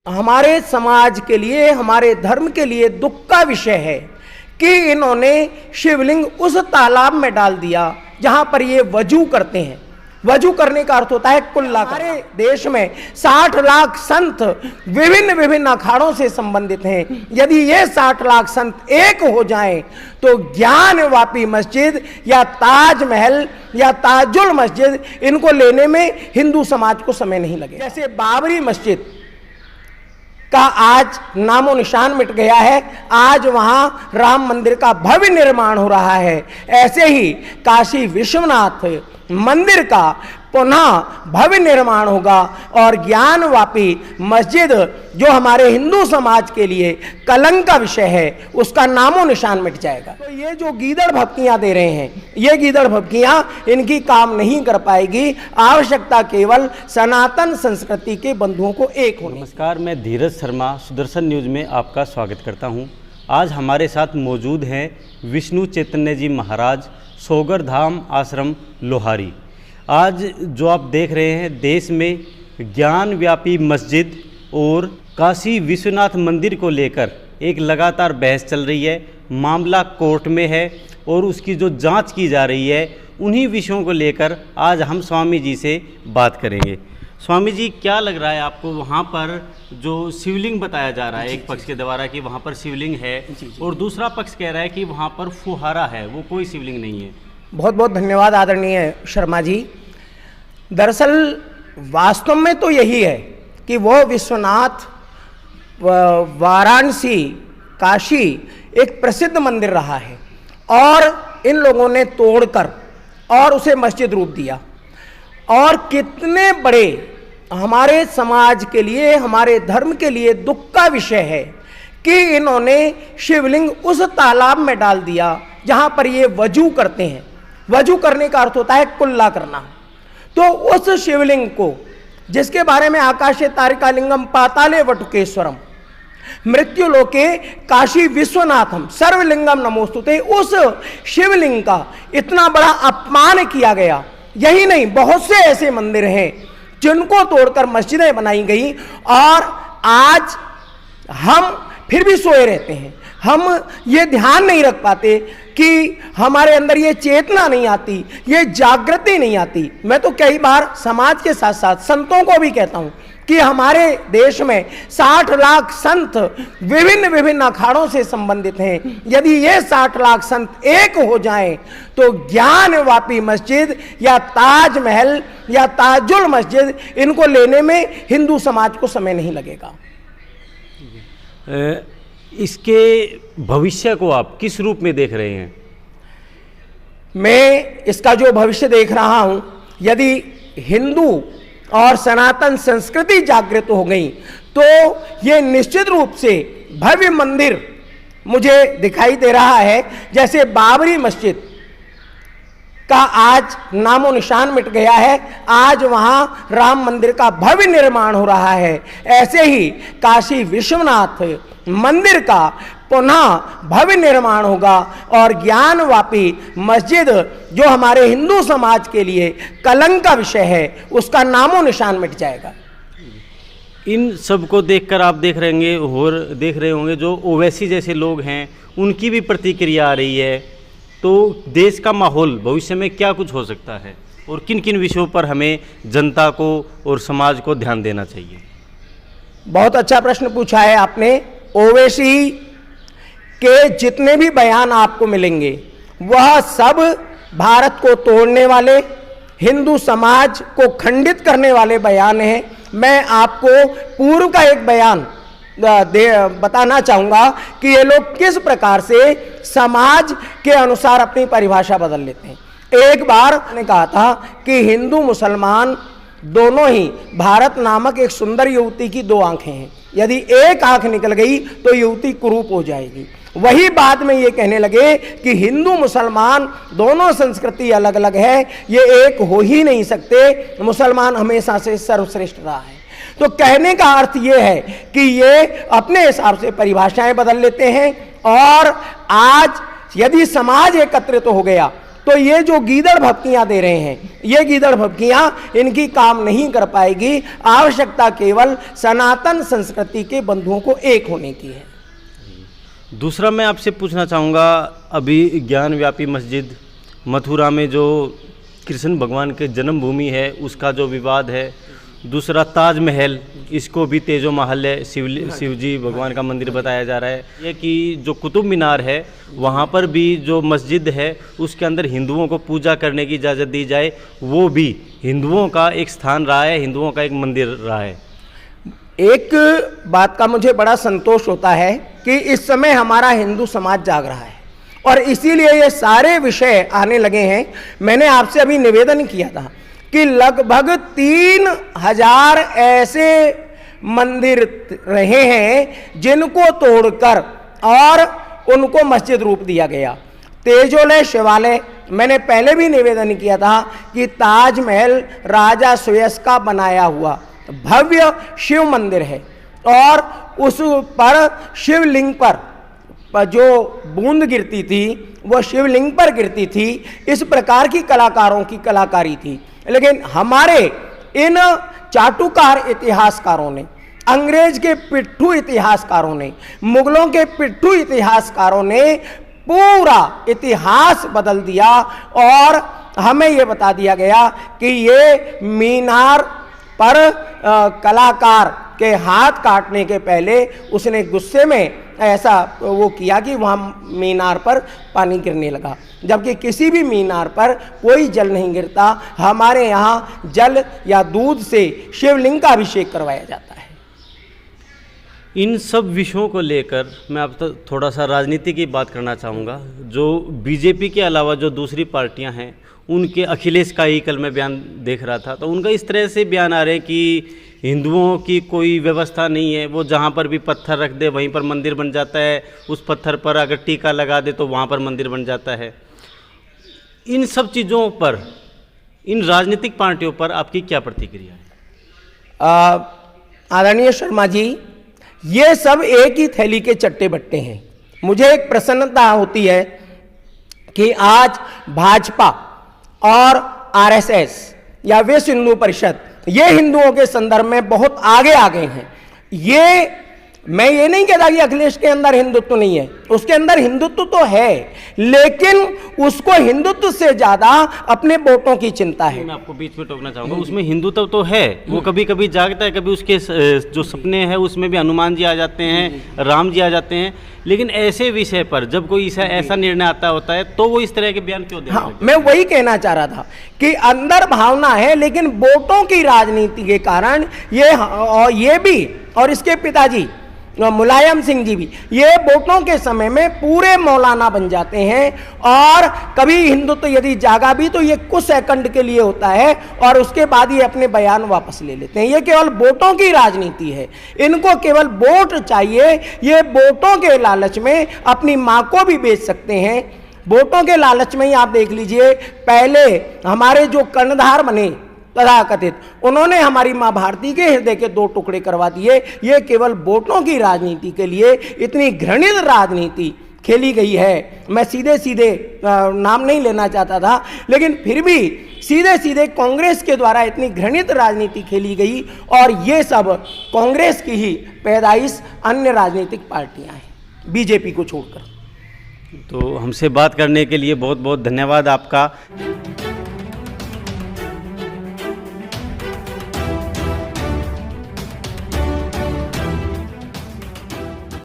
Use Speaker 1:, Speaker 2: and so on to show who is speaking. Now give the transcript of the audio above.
Speaker 1: हमारे समाज के लिए, हमारे धर्म के लिए दुख का विषय है कि इन्होंने शिवलिंग उस तालाब में डाल दिया जहां पर ये वजू करते हैं। वजू करने का अर्थ होता है कुल्ला। हमारे देश में 60 लाख संत विभिन्न विभिन्न अखाड़ों से संबंधित हैं। यदि ये 60 लाख संत एक हो जाएं तो ज्ञानवापी मस्जिद या ताजमहल या ताजुल मस्जिद इनको लेने में हिंदू समाज को समय नहीं लगेगा। जैसे बाबरी मस्जिद का आज नामो निशान मिट गया है, आज वहां राम मंदिर का भव्य निर्माण हो रहा है, ऐसे ही काशी विश्वनाथ मंदिर का पुनः भव्य निर्माण होगा और ज्ञानवापी मस्जिद जो हमारे हिंदू समाज के लिए कलंक का विषय है उसका नामो निशान मिट जाएगा। तो ये जो गीदड़ भभकियां दे रहे हैं, ये गीदड़ भभकियां इनकी काम नहीं कर पाएगी। आवश्यकता केवल सनातन संस्कृति के बंधुओं को एक होने।
Speaker 2: नमस्कार, मैं धीरज शर्मा सुदर्शन न्यूज में आपका स्वागत करता हूं। आज हमारे साथ मौजूद हैं विष्णु चैतन्य जी महाराज, सोगर धाम आश्रम लोहारी। आज जो आप देख रहे हैं, देश में ज्ञान व्यापी मस्जिद और काशी विश्वनाथ मंदिर को लेकर एक लगातार बहस चल रही है। मामला कोर्ट में है और उसकी जो जांच की जा रही है, उन्हीं विषयों को लेकर आज हम स्वामी जी से बात करेंगे। स्वामी जी, क्या लग रहा है आपको? वहाँ पर जो शिवलिंग बताया जा रहा है एक पक्ष के द्वारा कि वहाँ पर शिवलिंग है और दूसरा पक्ष कह रहा है कि वहाँ पर फुहारा है, वो कोई शिवलिंग नहीं है। बहुत
Speaker 1: बहुत धन्यवाद आदरणीय शर्मा जी। दरअसल वास्तव में तो यही है कि वो विश्वनाथ, वाराणसी, काशी एक प्रसिद्ध मंदिर रहा है और इन लोगों ने तोड़कर और उसे मस्जिद रूप दिया। और कितने बड़े हमारे समाज के लिए, हमारे धर्म के लिए दुख का विषय है कि इन्होंने शिवलिंग उस तालाब में डाल दिया जहां पर ये वजू करते हैं। वजू करने का अर्थ होता है कुल्ला करना। तो उस शिवलिंग को, जिसके बारे में आकाशे तारिकालिंगम पाताले वटुकेश्वरम मृत्युलोके काशी विश्वनाथम सर्वलिंगम नमोस्तुते, उस शिवलिंग का इतना बड़ा अपमान किया गया। यही नहीं, बहुत से ऐसे मंदिर हैं जिनको तोड़कर मस्जिदें बनाई गई और आज हम फिर भी सोए रहते हैं। हम ये ध्यान नहीं रख पाते कि हमारे अंदर ये चेतना नहीं आती, ये जागृति नहीं आती। मैं तो कई बार समाज के साथ साथ संतों को भी कहता हूं कि हमारे देश में 60 लाख संत विभिन्न विभिन्न अखाड़ों से संबंधित हैं। यदि ये 60 लाख संत एक हो जाएं तो ज्ञानवापी मस्जिद या ताजमहल या ताजुल मस्जिद इनको लेने में हिंदू समाज को समय नहीं लगेगा।
Speaker 2: इसके भविष्य को आप किस रूप में देख रहे हैं?
Speaker 1: मैं इसका जो भविष्य देख रहा हूं, यदि हिंदू और सनातन संस्कृति जागृत हो गई तो ये निश्चित रूप से भव्य मंदिर मुझे दिखाई दे रहा है। जैसे बाबरी मस्जिद का आज नामो निशान मिट गया है, आज वहां राम मंदिर का भव्य निर्माण हो रहा है, ऐसे ही काशी विश्वनाथ मंदिर का पुनः भव्य निर्माण होगा और ज्ञानवापी मस्जिद जो हमारे हिंदू समाज के लिए कलंक का विषय है उसका नामो निशान मिट जाएगा।
Speaker 2: इन सब को देखकर आप देख रहे होंगे जो ओवैसी जैसे लोग हैं, उनकी भी प्रतिक्रिया आ रही है। तो देश का माहौल भविष्य में क्या कुछ हो सकता है और किन किन विषयों पर हमें जनता को और समाज को ध्यान देना चाहिए?
Speaker 1: बहुत अच्छा प्रश्न पूछा है आपने। ओवैसी के जितने भी बयान आपको मिलेंगे वह सब भारत को तोड़ने वाले, हिंदू समाज को खंडित करने वाले बयान हैं। मैं आपको पूर्व का एक बयान बताना चाहूंगा कि ये लोग किस प्रकार से समाज के अनुसार अपनी परिभाषा बदल लेते हैं। एक बार ने कहा था कि हिंदू मुसलमान दोनों ही भारत नामक एक सुंदर युवती की दो आंखें हैं, यदि एक आंख निकल गई तो युवती कुरूप हो जाएगी। वही बाद में ये कहने लगे कि हिंदू मुसलमान दोनों संस्कृति अलग अलग है, ये एक हो ही नहीं सकते, मुसलमान हमेशा से सर्वश्रेष्ठ रहा है। तो कहने का अर्थ ये है कि ये अपने हिसाब से परिभाषाएं बदल लेते हैं और आज यदि समाज एकत्रित हो गया तो ये जो गीदड़ भपकियां दे रहे हैं, ये गीदड़ भपकियां इनकी काम नहीं कर पाएगी। आवश्यकता केवल सनातन संस्कृति के बंधुओं को एक होने की है।
Speaker 2: दूसरा मैं आपसे पूछना चाहूँगा, अभी ज्ञान व्यापी मस्जिद मथुरा में जो कृष्ण भगवान के जन्मभूमि है उसका जो विवाद है, दूसरा ताजमहल, इसको भी तेजो महल है, शिव जी भगवान का मंदिर बताया जा रहा है। ये कि जो कुतुब मीनार है वहाँ पर भी जो मस्जिद है उसके अंदर हिंदुओं को पूजा करने की इजाज़त दी जाए, वो भी हिंदुओं का एक स्थान रहा है, हिंदुओं का एक मंदिर रहा है।
Speaker 1: एक बात का मुझे बड़ा संतोष होता है कि इस समय हमारा हिंदू समाज जाग रहा है और इसीलिए ये सारे विषय आने लगे हैं। मैंने आपसे अभी निवेदन किया था कि लगभग 3000 ऐसे मंदिर रहे हैं जिनको तोड़कर और उनको मस्जिद रूप दिया गया। तेजोलय शिवालय, मैंने पहले भी निवेदन किया था कि ताजमहल राजा सुयस का बनाया हुआ भव्य शिव मंदिर है और उस पर शिवलिंग पर जो बूंद गिरती थी वो शिवलिंग पर गिरती थी। इस प्रकार की कलाकारों की कलाकारी थी। लेकिन हमारे इन चाटुकार इतिहासकारों ने, अंग्रेज के पिट्ठू इतिहासकारों ने, मुगलों के पिट्ठू इतिहासकारों ने पूरा इतिहास बदल दिया और हमें ये बता दिया गया कि ये मीनार पर कलाकार के हाथ काटने के पहले उसने गुस्से में ऐसा वो किया कि वहाँ मीनार पर पानी गिरने लगा, जबकि किसी भी मीनार पर कोई जल नहीं गिरता। हमारे यहाँ जल या दूध से शिवलिंग का अभिषेक करवाया जाता है।
Speaker 2: इन सब विषयों को लेकर मैं अब तो थोड़ा सा राजनीति की बात करना चाहूँगा। जो बीजेपी के अलावा जो दूसरी पार्टियां हैं उनके, अखिलेश का ही कल मैं बयान देख रहा था, तो उनका इस तरह से बयान आ रहे हैं कि हिंदुओं की कोई व्यवस्था नहीं है, वो जहाँ पर भी पत्थर रख दे वहीं पर मंदिर बन जाता है, उस पत्थर पर अगर टीका लगा दे तो वहाँ पर मंदिर बन जाता है। इन सब चीज़ों पर, इन राजनीतिक पार्टियों पर आपकी क्या प्रतिक्रिया है?
Speaker 1: आदरणीय शर्मा जी, ये सब एक ही थैली के चट्टे बट्टे हैं। मुझे एक प्रसन्नता होती है कि आज भाजपा और आरएसएस या विश्व हिंदू परिषद ये हिंदुओं के संदर्भ में बहुत आगे आ गए हैं। ये मैं ये नहीं कहता कि अखिलेश के अंदर हिंदुत्व नहीं है, उसके अंदर हिंदुत्व तो है, लेकिन उसको हिंदुत्व से ज्यादा अपने वोटों की चिंता है।
Speaker 2: मैं आपको बीच में टोकना चाहूँगा, उसमें हिंदुत्व तो है, वो कभी कभी जागता है, कभी उसके जो सपने हैं उसमें भी हनुमान जी आ जाते हैं, राम जी आ जाते हैं, लेकिन ऐसे विषय पर जब कोई ऐसा निर्णय आता होता है तो वो इस तरह के बयान क्यों देते हैं?
Speaker 1: मैं वही कहना चाह रहा था कि अंदर भावना है, लेकिन वोटों की राजनीति के कारण ये भी और इसके पिताजी मुलायम सिंह जी भी ये वोटों के समय में पूरे मौलाना बन जाते हैं और कभी हिंदुत्व यदि जागा भी तो ये कुछ सेकंड के लिए होता है और उसके बाद ये अपने बयान वापस ले लेते हैं। ये केवल वोटों की राजनीति है, इनको केवल वोट चाहिए। ये वोटों के लालच में अपनी माँ को भी बेच सकते हैं। वोटों के लालच में ही आप देख लीजिए, पहले हमारे जो कर्णधार बने तथाकथित, उन्होंने हमारी मां भारती के हृदय के 2 टुकड़े करवा दिए। ये केवल वोटों की राजनीति के लिए इतनी घृणित राजनीति खेली गई है। मैं सीधे सीधे नाम नहीं लेना चाहता था, लेकिन फिर भी सीधे सीधे कांग्रेस के द्वारा इतनी घृणित राजनीति खेली गई और ये सब कांग्रेस की ही पैदाइश अन्य राजनीतिक पार्टियां हैं, बीजेपी को छोड़कर।
Speaker 2: तो हमसे बात करने के लिए बहुत बहुत धन्यवाद आपका।